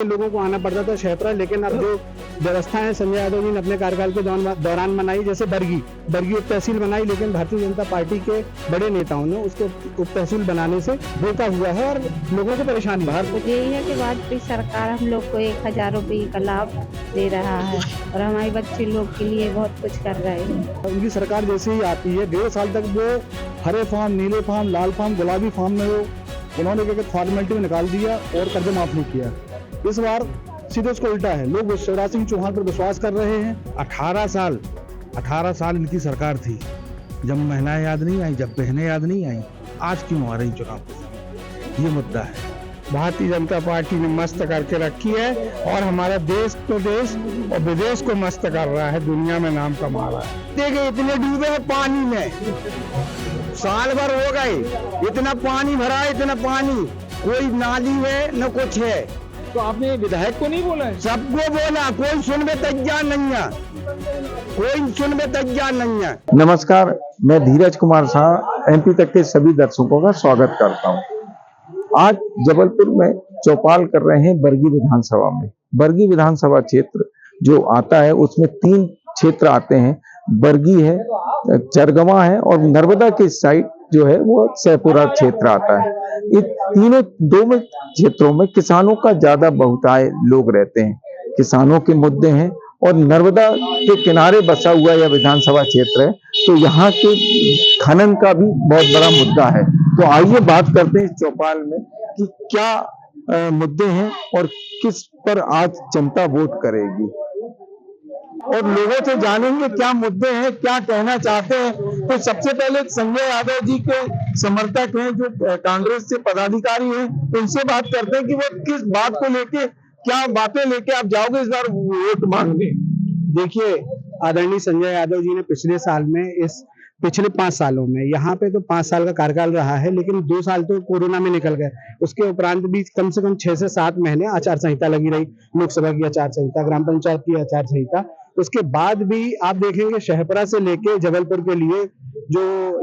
लोगों को आना पड़ता था शहपुरा, लेकिन अब जो व्यवस्था है संजय यादव जी ने अपने कार्यकाल के दौरान बनाई, जैसे बरगी उप तहसील बनाई, लेकिन भारतीय जनता पार्टी के बड़े नेताओं ने उसको उप तहसील बनाने से रोका हुआ है और लोगों को परेशानी है। यही है कि भाजपा सरकार हम लोग को 1000 रुपये का लाभ दे रहा है और हमारे बच्चे लोग के लिए बहुत कुछ कर रहे हैं। उनकी सरकार जैसे ही आती है 1.5 साल तक वो हरे फार्म, नीले फार्म, लाल फार्म, गुलाबी फार्म में वो उन्होंने क्या फॉर्मेलिटी में निकाल दिया और कर्ज माफ नहीं किया। इस बार सीधे उसको उल्टा है, लोग शिवराज सिंह चौहान पर विश्वास कर रहे हैं। 18 साल इनकी सरकार थी, जब महिलाएं याद नहीं आई, जब बहनें याद नहीं आई, आज क्यों आ रही चुनाव के समय, ये मुद्दा है। भारतीय जनता पार्टी ने मस्त करके रखी है और हमारा देश प्रदेश और विदेश को मस्त कर रहा है, दुनिया में नाम कमा रहा है। देखिए इतने डूबे हैं पानी में, साल भर हो गए, इतना पानी भरा है, इतना पानी, कोई नाली है न कुछ है। तो आपने विधायक को नहीं बोला है? सबको बोला, कोई सुनने तैयार नहीं है, कोई सुनने तैयार नहीं है। नमस्कार, मैं धीरज कुमार शाह एमपी तक के सभी दर्शकों का स्वागत करता हूं। आज जबलपुर में चौपाल कर रहे हैं बरगी विधानसभा में। बरगी विधानसभा क्षेत्र जो आता है उसमें 3 क्षेत्र आते हैं, बरगी है, चरगवा है और नर्मदा के साइड जो है वो सहपुरा क्षेत्र आता है। इन दो क्षेत्रों में किसानों का ज्यादा बहुतायत लोग रहते हैं, किसानों के मुद्दे हैं और नर्मदा के किनारे बसा हुआ यह विधानसभा क्षेत्र है, तो यहाँ के खनन का भी बहुत बड़ा मुद्दा है। तो आइए बात करते हैं चौपाल में कि क्या मुद्दे हैं और किस पर आज जनता वोट करेगी, और लोगों से जानेंगे क्या मुद्दे हैं, क्या कहना चाहते हैं। तो सबसे पहले संजय यादव जी के समर्थक हैं जो कांग्रेस से पदाधिकारी हैं, उनसे बात करते हैं कि वो किस बात को लेके, क्या बातें लेके आप जाओगे इस बार वोट मांगने। देखिए आदरणीय संजय यादव जी ने पिछले साल में पिछले 5 सालों में यहाँ पे तो 5 साल का कार्यकाल रहा है, लेकिन 2 साल तो कोरोना में निकल गए। उसके उपरांत भी कम से कम 6 से 7 महीने आचार संहिता लगी रही, लोकसभा की आचार संहिता, ग्राम पंचायत की आचार संहिता। उसके बाद भी आप देखेंगे शहपुरा से लेके जबलपुर के लिए जो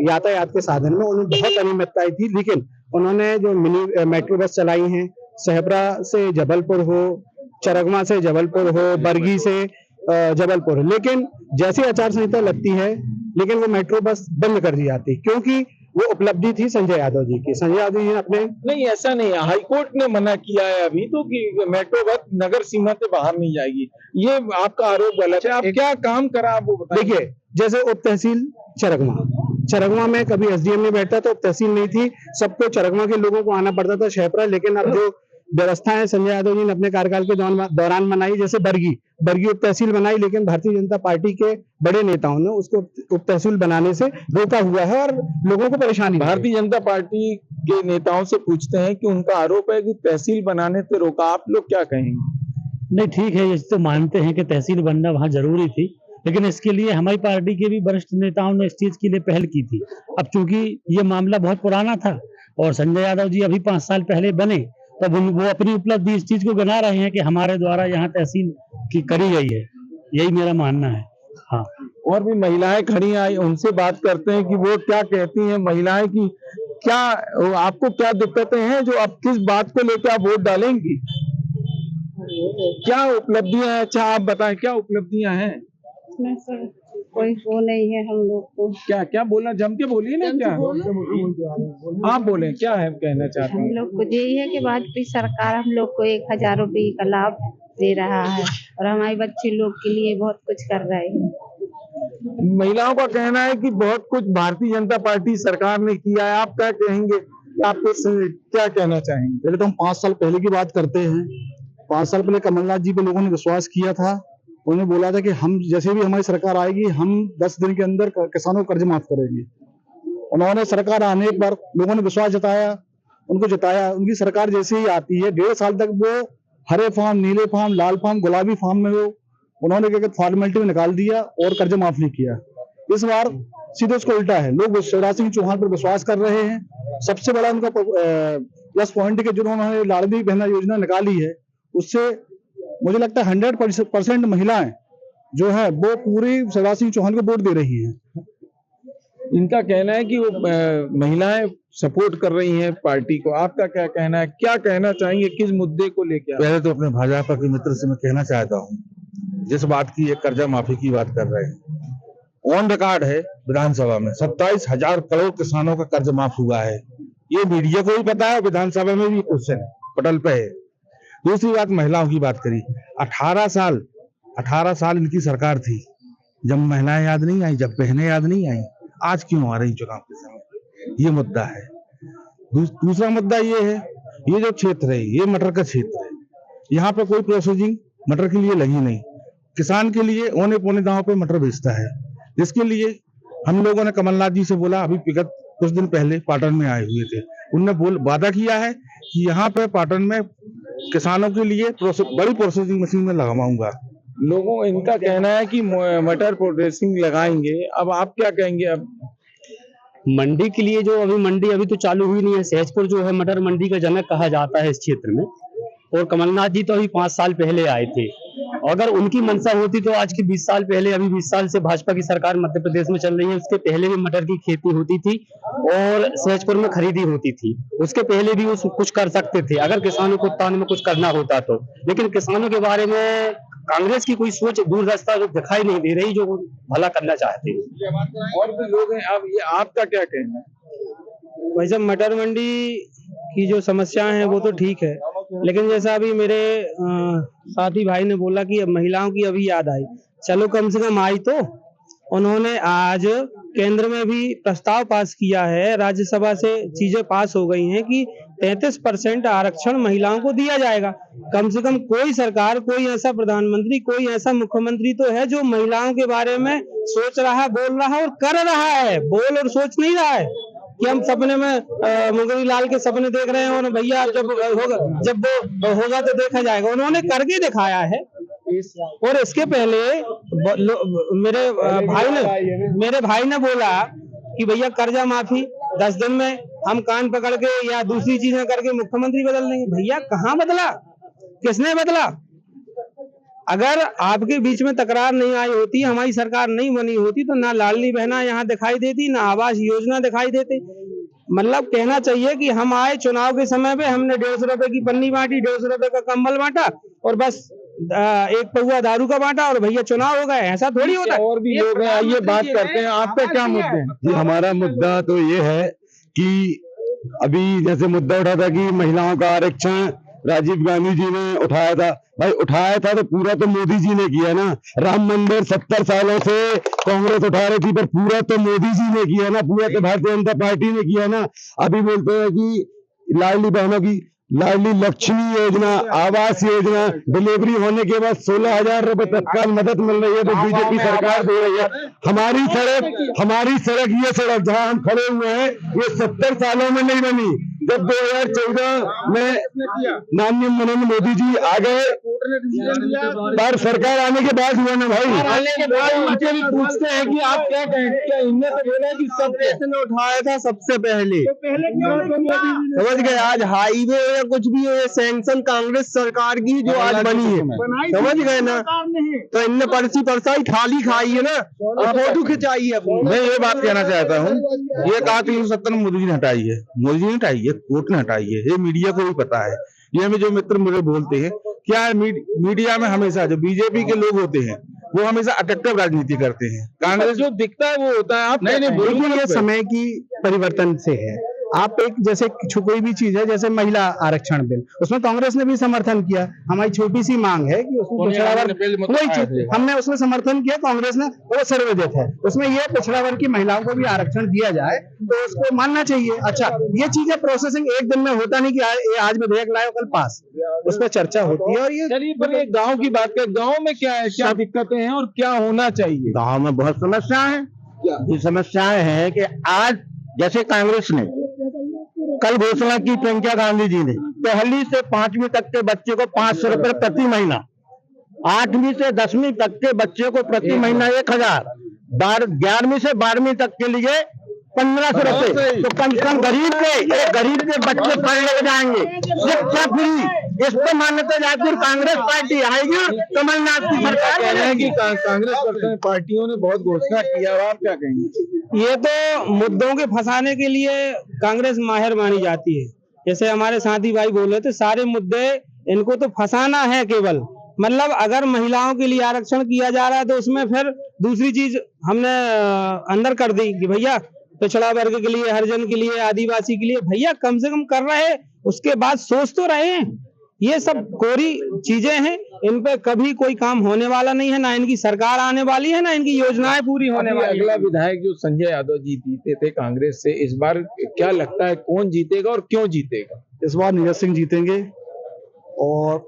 यातायात के साधन में उन्हें बहुत अनियमितताएं थी, लेकिन उन्होंने जो मिनी मेट्रो बस चलाई है, सहपुरा से जबलपुर हो, चरगवा से जबलपुर हो, बरगी से जबलपुर, लेकिन जैसी आचार संहिता लगती है लेकिन वो मेट्रो बस बंद कर दी जाती, क्योंकि वो उपलब्धि थी संजय यादव जी की। संजय यादव जी ने अपने नहीं, ऐसा नहीं है, हाईकोर्ट ने मना किया है अभी तो कि मेट्रो बस नगर सीमा से बाहर नहीं जाएगी। ये आपका आरोप गलत है। आप क्या काम करा आप वो बताइए। देखिए जैसे उप तहसील चरगवा में कभी एसडीएम नहीं बैठता तो उप तहसील नहीं थी, सबको चरगवा के लोगों को आना पड़ता था शहपुरा, लेकिन अब जो व्यवस्था है संजय यादव जी ने अपने कार्यकाल के दौरान बनाई, जैसे बरगी उप तहसील बनाई, लेकिन भारतीय जनता पार्टी के बड़े नेताओं ने उसको उप तहसील बनाने से रोका हुआ है और लोगों को परेशानी। भारतीय जनता पार्टी के नेताओं से पूछते हैं कि उनका आरोप है कि तहसील बनाने से रोका, आप लोग क्या कहेंगे? नहीं, ठीक है, ये तो मानते हैं कि तहसील बनना वहाँ जरूरी थी, लेकिन इसके लिए हमारी पार्टी के भी वरिष्ठ नेताओं ने इस चीज के लिए पहल की थी। अब चूंकि ये मामला बहुत पुराना था और संजय यादव जी अभी 5 साल पहले बने, तब वो अपनी उपलब्धि इस चीज को गिना रहे हैं कि हमारे द्वारा यहाँ तहसील की करी गई है। यही मेरा मानना है। हाँ, और भी महिलाएं खड़ी आई, उनसे बात करते हैं कि वो क्या कहती हैं महिलाएं की, क्या आपको क्या दिक्कतें हैं जो आप किस बात को लेकर आप वोट डालेंगी, क्या उपलब्धियां हैं? अच्छा आप बताएं क्या उपलब्धियां हैं। सर कोई वो नहीं है हम लोग को। क्या क्या बोलना, जम के बोलिए ना, क्या आप बोले, क्या है कहना चाहते हम हैं? लोग को यही है कि भाजपा सरकार हम लोग को 1000 रुपये का लाभ दे रहा है और हमारे बच्चे लोग के लिए बहुत कुछ कर रहे हैं। महिलाओं का कहना है कि बहुत कुछ भारतीय जनता पार्टी सरकार ने किया है, आप क्या कहेंगे, आपको क्या कहना चाहेंगे? पहले तो हम 5 साल पहले की बात करते हैं। 5 साल पहले कमलनाथ जी पे लोगों ने विश्वास किया था, उन्होंने बोला था कि हम जैसे भी हमारी सरकार आएगी हम 10 दिन के अंदर किसानों को कर्ज माफ करेंगे। उन्होंने सरकार आने पर लोगों ने विश्वास जताया, उनको जताया। उनकी सरकार जैसे ही आती है 1.5 साल तक वो हरे फार्म, नीले फार्म, लाल फार्म, गुलाबी फार्म में वो उन्होंने क्या फॉर्मेलिटी में निकाल दिया और कर्ज माफ नहीं किया। इस बार सीधे उसको उल्टा है, लोग शिवराज सिंह चौहान पर विश्वास कर रहे हैं। सबसे बड़ा उनका प्लस पॉइंट है कि जो उन्होंने लाडली बहना योजना निकाली है, उससे मुझे लगता है 100% महिलाएं जो है वो पूरी शिवराज सिंह चौहान को वोट दे रही हैं। इनका कहना है कि वो महिलाएं सपोर्ट कर रही हैं पार्टी को। आपका क्या कहना है, क्या कहना चाहेंगे, किस मुद्दे को लेकर? पहले तो अपने भाजपा के मित्र से मैं कहना चाहता हूँ, जिस बात की एक कर्जा माफी की बात कर रहे हैं, ऑन रिकॉर्ड है विधानसभा में 27,000 करोड़ किसानों का कर्ज माफ हुआ है। ये मीडिया को भी पता है, विधानसभा में भी क्वेश्चन पटल पे है। दूसरी बात, महिलाओं की बात करी, 18 साल इनकी सरकार थी, जब महिलाएं याद नहीं आई, जब बहनें याद नहीं आई, आज क्यों आ रही चुनाव के समय, ये मुद्दा है। दूसरा मुद्दा ये है, ये जो क्षेत्र है ये मटर का क्षेत्र है, यहाँ पे कोई प्रोसेसिंग मटर के लिए लगी नहीं। किसान के लिए औने पौने दांव पे मटर बेचता है, जिसके लिए हम लोगों ने कमलनाथ जी से बोला, अभी विगत कुछ दिन पहले पाटन में आए हुए थे, उनने वादा किया है कि यहाँ पे पाटन में किसानों के लिए बड़ी प्रोसेसिंग मशीन में लगवाऊंगा। लोगों इनका कहना है कि मटर प्रोसेसिंग लगाएंगे। अब आप क्या कहेंगे? अब मंडी के लिए जो मंडी अभी तो चालू हुई नहीं है। सहजपुर जो है मटर मंडी का जनक कहा जाता है इस क्षेत्र में, और कमलनाथ जी तो अभी 5 साल पहले आए थे। अगर उनकी मंशा होती तो आज के 20 साल पहले, अभी 20 साल से भाजपा की सरकार मध्य प्रदेश में चल रही है, उसके पहले भी मटर की खेती होती थी और सहजपुर में खरीदी होती थी। उसके पहले भी वो कुछ कर सकते थे अगर किसानों को उत्थान में कुछ करना होता तो। लेकिन किसानों के बारे में कांग्रेस की कोई सोच दूरदर्शिता दिखाई नहीं दे रही, जो भला करना चाहते हैं। और भी लोग हैं, अब ये आपका क्या कहना है? भाई साहब, मटर मंडी की जो समस्याएं हैं वो तो ठीक है, लेकिन जैसा अभी मेरे साथी भाई ने बोला कि अब महिलाओं की अभी याद आई, चलो कम से कम आई तो। उन्होंने आज केंद्र में भी प्रस्ताव पास किया है, राज्यसभा से चीजें पास हो गई हैं कि 33% आरक्षण महिलाओं को दिया जाएगा। कम से कम कोई सरकार, कोई ऐसा प्रधानमंत्री, कोई ऐसा मुख्यमंत्री तो है जो महिलाओं के बारे में सोच रहा है, बोल रहा है और कर रहा है। बोल और सोच नहीं रहा है कि हम सपने में मुंगरी लाल के सपने देख रहे हैं और भैया जब वो होगा तो देखा जाएगा। उन्होंने करके दिखाया है। और इसके पहले मेरे भाई ने बोला कि भैया कर्जा माफी 10 दिन में हम कान पकड़ के या दूसरी चीजें करके मुख्यमंत्री बदल देंगे। भैया कहाँ बदला, किसने बदला? अगर आपके बीच में तकरार नहीं आई होती, हमारी सरकार नहीं बनी होती, तो ना लाडली बहना यहाँ दिखाई देती, ना आवास योजना दिखाई देती। मतलब कहना चाहिए कि हम आए चुनाव के समय पे, हमने 150 रुपए की पन्नी बांटी, 150 रुपए का कंबल बांटा और बस 1 पौवा दारू का बांटा और भैया चुनाव हो गए। ऐसा थोड़ी होता है। और भी लोग हैं, आइए बात करते हैं। आपका क्या मुद्दे हैं? जी, हमारा मुद्दा तो ये है कि अभी जैसे मुद्दा उठा था कि महिलाओं का आरक्षण राजीव गांधी जी ने उठाया था। भाई उठाया था तो पूरा तो मोदी जी ने किया ना। राम मंदिर 70 सालों से कांग्रेस उठा रही थी, पर पूरा तो मोदी जी ने किया ना, पूरा तो भारतीय जनता पार्टी ने किया ना। अभी बोलते हैं कि लाडली बहनों की लाडली लक्ष्मी योजना, आवास योजना, डिलीवरी होने के बाद 16,000 रुपए तत्काल मदद मिल रही है, तो बीजेपी सरकार दे रही है। हमारी सड़क ये सड़क जहां हम खड़े हुए हैं, ये 70 सालों में नहीं बनी। जब 2014 में माननीय नरेंद्र मोदी जी आ गए, पर सरकार आने के बाद हुआ ना भाई। आने के बाद उनसे भी पूछते हैं कि आप क्या कहेंगे? क्या इनने तो बोला कि सबसे उठाया था सबसे पहले, समझ गए? आज हाईवे या कुछ भी हो, ये सैंक्शन कांग्रेस सरकार की जो आज बनी है, समझ गए ना? तो इनने पर्ची परसाई थाली खाई है ना, फोटो खिंचाई है। मैं ये बात कहना चाहता हूँ, ये कहा 370 मोदी जी ने हटाई है, मोदी जी ने हटाई है, कोर्ट ने हटाई है, ये मीडिया को भी पता है। ये हमें जो मित्र मुझे बोलते हैं, क्या है मीडिया में हमेशा जो बीजेपी के लोग होते हैं वो हमेशा अट्रैक्टिव राजनीति करते हैं। कांग्रेस जो दिखता है वो होता है। आप नहीं बिल्कुल, ये समय की परिवर्तन से है। आप एक जैसे कोई भी चीज है, जैसे महिला आरक्षण बिल, उसमें कांग्रेस ने भी समर्थन किया। हमारी छोटी सी मांग है कि उसमें पिछड़ा वर्ग, हमने उसमें समर्थन किया, कांग्रेस ने वो सर्वोदय है, उसमें ये पिछड़ा वर्ग की महिलाओं को भी आरक्षण दिया जाए, तो उसको मानना चाहिए। अच्छा, ये चीजें प्रोसेसिंग एक दिन में होता नहीं कि आज विधेयक लाए कल पास, उस पर चर्चा होती है। और ये चलिए, पर ये गाँव की बात करें, गाँव में क्या है, क्या दिक्कतें हैं और क्या होना चाहिए? गांव में बहुत समस्याएं हैं। ये समस्याएं हैं कि आज जैसे कांग्रेस ने कल घोषणा की, प्रियंका गांधी जी ने, 1ली से 5वीं तक के बच्चे को 500 रुपए प्रति महीना, 8वीं से 10वीं तक के बच्चे को प्रति महीना 1,000, 11वीं से 12वीं तक के लिए 1500 रुपए, तो कम से कम गरीब के बच्चे पढ़ने जाएंगे। शिक्षा फ्री, इस पर मान्यता जाती है। कांग्रेस पार्टी आएगी, कमलनाथ की सरकार कह रहे हैं कि कांग्रेस पार्टियों ने बहुत घोषणा किया है, आप क्या कहेंगे? ये तो मुद्दों के फंसाने के लिए कांग्रेस माहिर मानी जाती है। जैसे हमारे साथी भाई बोले थे, सारे मुद्दे इनको तो फंसाना है केवल। मतलब अगर महिलाओं के लिए आरक्षण किया जा रहा है तो उसमें फिर दूसरी चीज हमने अंदर कर दी कि भैया पिछड़ा वर्ग के लिए, हरिजन के लिए, आदिवासी के लिए, भैया कम से कम कर रहे, उसके बाद सोच तो रहे हैं। ये सब कोरी चीजें हैं, इन पे कभी कोई काम होने वाला नहीं है, ना इनकी सरकार आने वाली है, ना इनकी योजनाएं पूरी होने वाली। अगला विधायक जो संजय यादव जी जीते थे कांग्रेस से, इस बार क्या लगता है कौन जीतेगा और क्यों जीतेगा? इस बार नीरज सिंह जीतेंगे और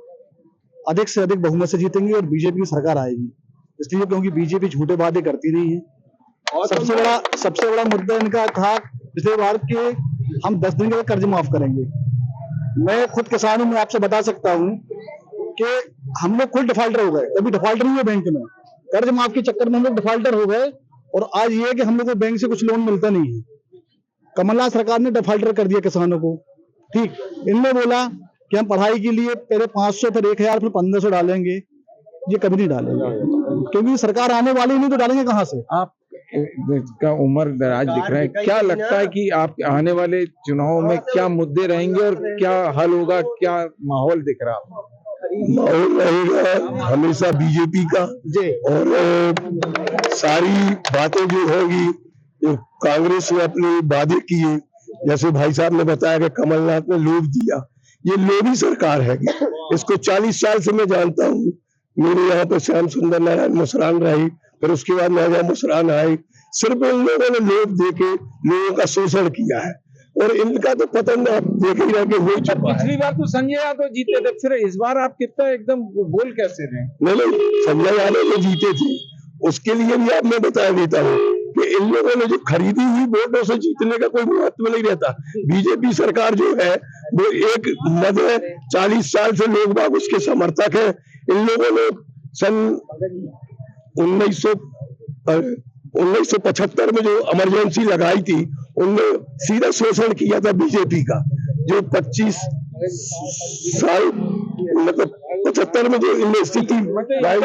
अधिक से अधिक बहुमत से जीतेंगे और बीजेपी की सरकार आएगी। इसलिए क्योंकि बीजेपी झूठे वादे करती रही है। और सबसे बड़ा मुद्दा इनका था पिछले बार के हम 10 दिन के कर्ज माफ करेंगे। मैं खुद किसान हूं, मैं आपसे बता सकता हूं कि हम लोग खुद डिफॉल्टर हो गए। कभी डिफॉल्टर नहीं हुए बैंक में, कर्ज माफ के चक्कर में हम लोग डिफॉल्टर हो गए। और आज ये है कि हम लोग को बैंक से कुछ लोन मिलता नहीं है। कमलनाथ सरकार ने डिफॉल्टर कर दिया किसानों को। ठीक, इनने बोला कि हम पढ़ाई के लिए पहले 500, फिर 1000, फिर 1500 डालेंगे। ये कभी नहीं डालेंगे, क्योंकि सरकार आने वाली नहीं तो डालेंगे कहाँ से? आप का उम्र दराज दिख रहा है, क्या लगता है कि आप आने वाले चुनाव में क्या मुद्दे रहेंगे और क्या हल होगा, क्या माहौल दिख रहा है? माहौल रहेगा हमेशा बीजेपी का जी। और सारी बातें जो होगी, जो कांग्रेस ने अपने वादे किए, जैसे भाई साहब ने बताया कि कमलनाथ ने लोभ दिया, ये लोभी सरकार है। इसको 40 साल से मैं जानता हूँ। मेरे यहाँ तो श्याम सुंदर नारायण मुसरान रही, फिर उसके बाद नया मुसरान आई। सिर्फ इन लोगों ने लोभ देके लोगों का शोषण किया है और इनका तो पतन आप देख ही रहे हो चुका है। पिछली बार तो संजय यादव जीते थे, फिर इस बार आप कितना एकदम बोल कैसे रहे? नहीं, संजय यादव तो जीते थे, उसके लिए भी आप मैं बता देता हूँ कि इन लोगों ने जो खरीदी हुई वोटों से जीतने का कोई महत्व नहीं रहता। बीजेपी सरकार जो है वो एक मद है, 40 साल से लोग बाग उसके समर्थक है। इन लोगों ने सन 1975 में जो इमरजेंसी लगाई थी, उनने सीधा शोषण किया था बीजेपी का। जो 25 साल मतलब 75 में जो इनमें स्थिति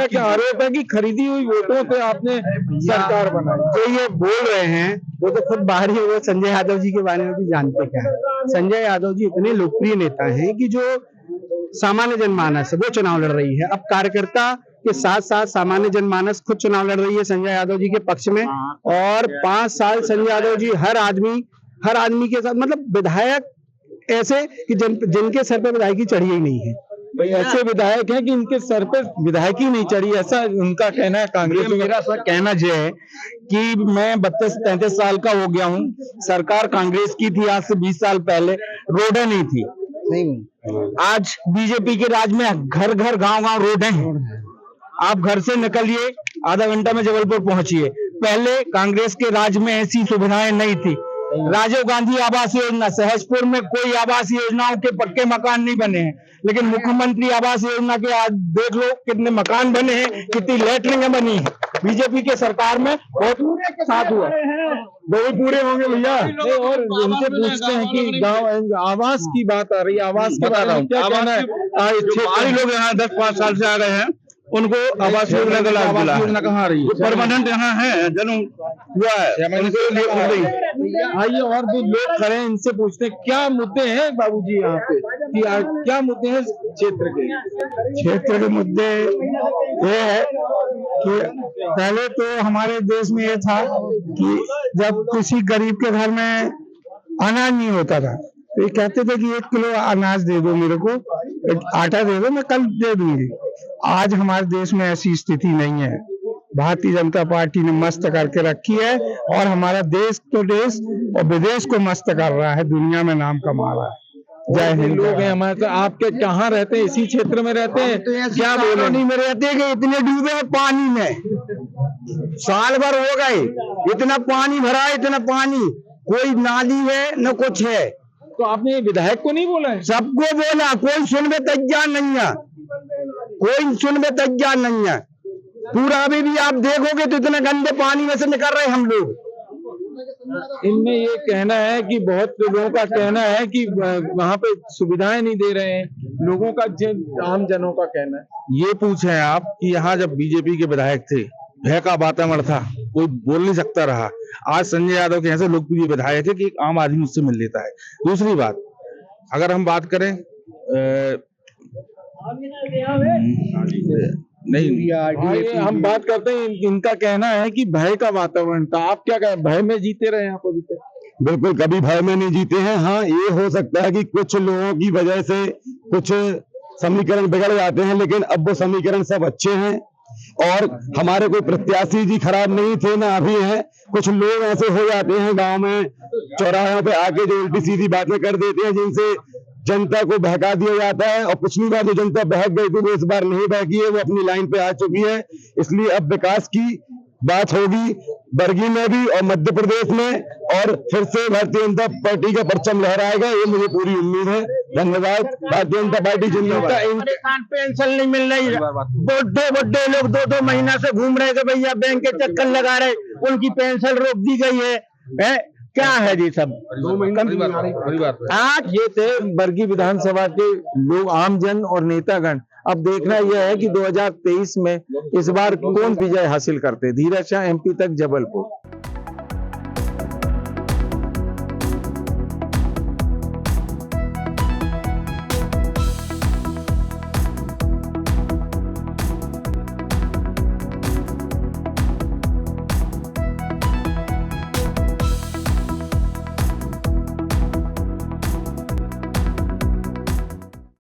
क्या आरोप है कि खरीदी हुई वोटों से आपने सरकार बनाई? जो ये बोल रहे हैं वो तो खुद बाहर ही, वो संजय यादव जी के बारे में भी जानते क्या है। संजय यादव जी इतने लोकप्रिय नेता हैं कि जो सामान्य जनमानस है वो चुनाव लड़ रही है। अब कार्यकर्ता के साथ साथ सामान्य जनमानस खुद चुनाव लड़ रही है संजय यादव जी के पक्ष में। और 5 साल संजय यादव जी हर आदमी के साथ, मतलब विधायक ऐसे कि जिनके सर पे विधायकी चढ़ी ही नहीं है। भाई ऐसे विधायक हैं कि इनके सर पे विधायकी नहीं चढ़ी, ऐसा उनका कहना है। कांग्रेस मेरा कहना यह है कि मैं 32-33 साल का हो गया हूँ। सरकार कांग्रेस की थी आज से 20 साल पहले, रोडें नहीं थी। आज बीजेपी के राज में घर घर गांव रोडें हैं। आप घर से निकलिए, आधा घंटा में जबलपुर पहुंचिए। पहले कांग्रेस के राज में ऐसी सुविधाएं नहीं थी। राजीव गांधी आवास योजना, सहजपुर में कोई आवास योजनाओं के पक्के मकान नहीं बने हैं, लेकिन मुख्यमंत्री आवास योजना के आज देख लो कितने मकान बने हैं, कितनी लैटरिंग बनी है। बीजेपी के सरकार में बहुत साथ हुआ, वो पूरे होंगे भैया। और उनसे पूछते हैं कि गांव आवास की बात आ रही है, आवास की बता रहा हूँ, क्या कहना है? बाहरी लोग यहाँ 10-5 साल से आ गए हैं, उनको आवास योजना का लाभ मिला। योजना कहाँ आ रही है? परमानेंट यहाँ है, जन्म हुआ है। आइए, और भी लोग खड़े हैं, इनसे पूछते हैं क्या मुद्दे हैं बाबूजी यहाँ पे, कि क्या मुद्दे हैं क्षेत्र के मुद्दे ये है कि पहले तो हमारे देश में ये था कि जब किसी गरीब के घर में अनाज नहीं होता था तो ये कहते थे कि 1 किलो अनाज दे दो मेरे को, आटा दे दो, मैं कल दे दूंगी। आज हमारे देश में ऐसी स्थिति नहीं है। भारतीय जनता पार्टी ने मस्त करके रखी है और हमारा देश तो देश और विदेश को मस्त कर रहा है, दुनिया में नाम कमा रहा है। जय हिंद। लोग हैं हमारे, तो आपके कहाँ रहते हैं? इसी क्षेत्र में रहते हैं? क्या बोले में रहते हैं कि इतने डूबे हैं पानी में, साल भर हो गए, इतना पानी भरा है, इतना पानी, कोई नाली है न कुछ है। तो आपने विधायक को नहीं बोला है? सबको बोला, कोई सुनने तैयार नहीं है, कोई सुनने तैयार नहीं है। पूरा अभी भी आप देखोगे तो इतने गंदे पानी में से निकल रहे हम लोग। इनमें ये कहना है कि बहुत लोगों का कहना है कि वहाँ पे सुविधाएं नहीं दे रहे हैं, लोगों का आम जनों का कहना है। ये पूछे आप कि यहाँ जब बीजेपी के विधायक थे, भय का वातावरण था, कोई बोल नहीं सकता रहा। आज संजय यादव के ऐसे लोकप्रिय विधायक है कि एक आम आदमी उससे मिल लेता है। दूसरी बात, अगर हम बात करें नहीं, हम बात करते हैं, इनका कहना है कि भय का वातावरण था। आप क्या कहें, भय में जीते रहे आप अभी तक? बिल्कुल कभी भय में नहीं जीते हैं। हाँ, ये हो सकता है कि कुछ लोगों की वजह से कुछ समीकरण बिगड़ जाते हैं, लेकिन अब वो समीकरण सब अच्छे हैं और हमारे कोई प्रत्याशी जी खराब नहीं थे ना अभी हैं। कुछ लोग ऐसे हो जाते हैं गांव में, चौराहों पे आके जो उल्टी सीधी बातें कर देते हैं, जिनसे जनता को बहका दिया जाता है। और पिछली बार जो जनता बहक गई थी वो इस बार नहीं बहकी है, वो अपनी लाइन पे आ चुकी है। इसलिए अब विकास की बात होगी बरगी में भी और मध्य प्रदेश में, और फिर से भारतीय जनता पार्टी का परचम लहराएगा, ये मुझे पूरी उम्मीद है। धन्यवाद। भारतीय जनता पार्टी जिंदाबाद। पेंशन नहीं मिल रही, बुढ़े लोग 2-2 महीना से घूम रहे थे भैया, बैंक के चक्कर लगा रहे, उनकी पेंशन रोक दी गई है। क्या है जी सब? आज ये थे बरगी विधानसभा के लोग, आमजन और नेतागण। अब देखना यह है कि 2023 में इस बार कौन विजय हासिल करते। धीरज शाह, MP तक, जबलपुर।